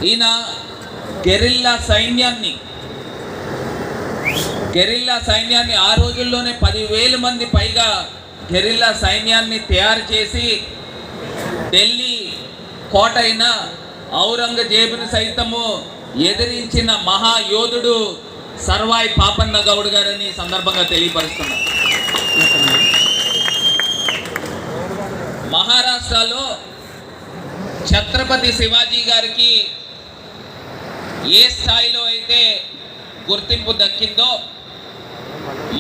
ఈయన గెరిల్లా సైన్యాన్ని ఆ రోజుల్లోనే 10,000 మంది పైగా గెరిల్లా సైన్యాన్ని తయారు చేసి ఢిల్లీ కోట అయిన ఔరంగజేబుని సైతము ఎదిరించిన మహాయోధుడు సర్వాయి పాపన్న గౌడ్ గారని సందర్భంగా తెలియపరుస్తున్నారు. మహారాష్ట్రలో ఛత్రపతి శివాజీ గారికి ఏ స్థాయిలో అయితే గుర్తింపు దక్కిందో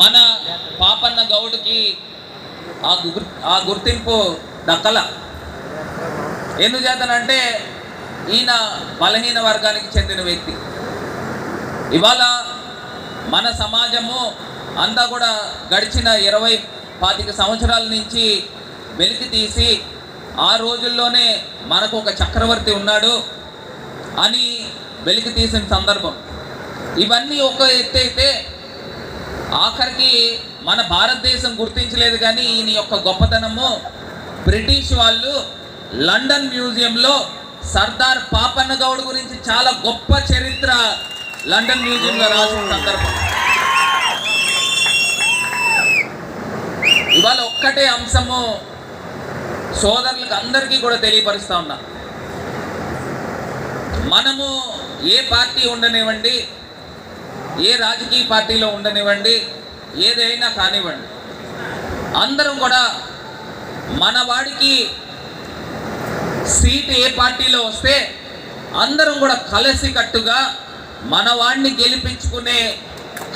మన పాపన్న గౌడ్కి ఆ గుర్తింపు దక్కల. ఎందుచేతనంటే ఈయన బలహీన వర్గానికి చెందిన వ్యక్తి. ఇవాళ మన సమాజము అంతా కూడా గడిచిన 20-25 సంవత్సరాల నుంచి వెలికి తీసి ఆ రోజుల్లోనే మనకు ఒక చక్రవర్తి ఉన్నాడు అని వెలికి తీసిన సందర్భం. ఇవన్నీ ఒక ఎత్తు అయితే ఆఖరికి మన భారతదేశం గుర్తించలేదు. కానీ ఈయన యొక్క గొప్పతనము బ్రిటిష్ వాళ్ళు లండన్ మ్యూజియంలో సర్దార్ పాపన్న గౌడ్ గురించి చాలా గొప్ప చరిత్ర లండన్ మ్యూజియంలో రాసిన సందర్భం. ఇవాళ ఒక్కటే అంశము సోదరులకు అందరికీ కూడా తెలియపరుస్తా ఉన్నా. మనము ఏ పార్టీ ఉండనివ్వండి, ఏ రాజకీయ పార్టీలో ఉండనివ్వండి, ఏదైనా కానివ్వండి, అందరం కూడా మన వాడికి సీటు ఏ పార్టీలో వస్తే అందరం కూడా కలిసికట్టుగా మన వాడిని గెలిపించుకునే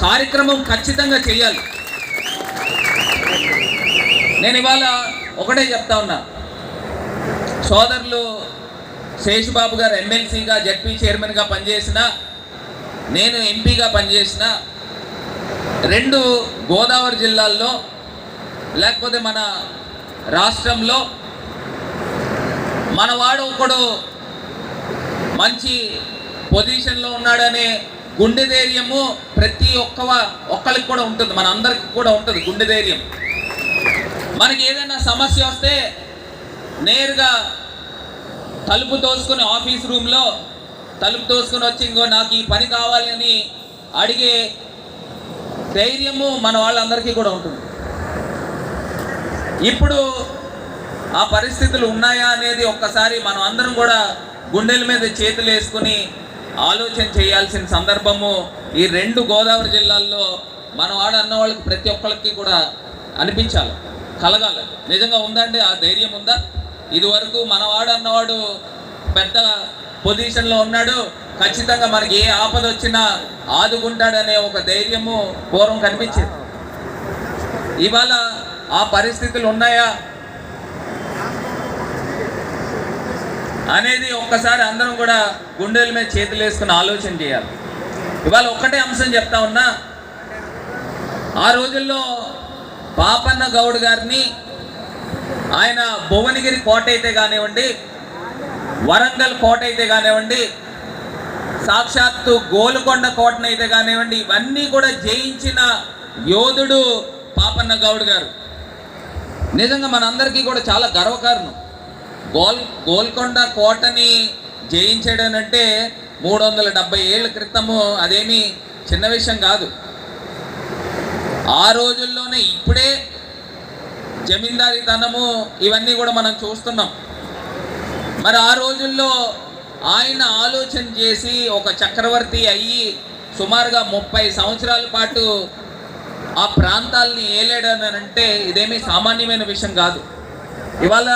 కార్యక్రమం ఖచ్చితంగా చేయాలి. నేను ఇవాళ ఒకటే చెప్తా ఉన్నా, సోదరులు శేషుబాబు గారు ఎమ్మెల్సీగా జడ్పీ చైర్మన్గా పనిచేసిన, నేను ఎంపీగా పనిచేసిన, 2 గోదావరి జిల్లాల్లో లేకపోతే మన రాష్ట్రంలో మనవాడు ఒకడు మంచి పొజిషన్లో ఉన్నాడనే గుండె ధైర్యము ప్రతి ఒక్కరికి కూడా ఉంటుంది, మన అందరికి కూడా ఉంటుంది గుండె ధైర్యం. మనకి ఏదైనా సమస్య వస్తే నేరుగా తలుపు తోసుకుని ఆఫీస్ రూమ్లో తలుపు తోసుకుని వచ్చి ఇంకో నాకు ఈ పని కావాలని అడిగే ధైర్యము మన వాళ్ళందరికీ కూడా ఉంటుంది. ఇప్పుడు ఆ పరిస్థితులు ఉన్నాయా అనేది ఒక్కసారి మనం అందరం కూడా గుండెల మీద చేతులు వేసుకుని ఆలోచన చేయాల్సిన సందర్భము ఈ 2 గోదావరి జిల్లాల్లో మన వాడు అన్న వాళ్ళకి ప్రతి ఒక్కరికి కూడా అనిపించాలి, కలగాలి. నిజంగా ఉందండి ఆ ధైర్యం ఉందా? ఇదివరకు మనవాడు అన్నవాడు పెద్ద పొజిషన్లో ఉన్నాడు, ఖచ్చితంగా మనకి ఏ ఆపద వచ్చినా ఆదుకుంటాడనే ఒక ధైర్యము పూర్వం కనిపించేది. ఇవాళ ఆ పరిస్థితులు ఉన్నాయా అనేది ఒక్కసారి అందరం కూడా గుండెల మీద చేతులు వేసుకుని ఆలోచన చేయాలి. ఇవాళ ఒక్కటే అంశం చెప్తా ఉన్నా, ఆ రోజుల్లో పాపన్న గౌడ్ గారిని ఆయన భువనగిరి కోట అయితే కానివ్వండి, వరంగల్ కోట అయితే కానివ్వండి, సాక్షాత్తు గోల్కొండ కోటను అయితే కానివ్వండి, ఇవన్నీ కూడా జయించిన యోధుడు పాపన్న గౌడ్ గారు. నిజంగా మనందరికీ కూడా చాలా గర్వకారణం. గోల్కొండ కోటని జయించడం అంటే 370 ఏళ్ళ క్రితము అదేమీ చిన్న విషయం కాదు. ఆ రోజుల్లోనే ఇప్పుడే జమీందారీతనము ఇవన్నీ కూడా మనం చూస్తున్నాం. మరి ఆ రోజుల్లో ఆయన ఆలోచన చేసి ఒక చక్రవర్తి అయ్యి సుమారుగా 30 సంవత్సరాల పాటు ఆ ప్రాంతాలని ఏలేడనంటే ఇదేమీ సామాన్యమైన విషయం కాదు. ఇవాళ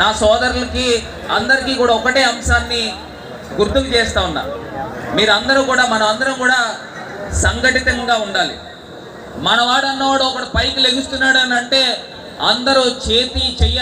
నా సోదరులకి అందరికీ కూడా ఒకటే అంశాన్ని గుర్తుకు చేస్తూ ఉన్నా, మీరందరూ కూడా మనం అందరం కూడా సంఘటితంగా ఉండాలి. మనవాడు అన్నవాడు ఒకడు పైకి లెగుస్తున్నాడు అని అంటే అందరూ చెయ్య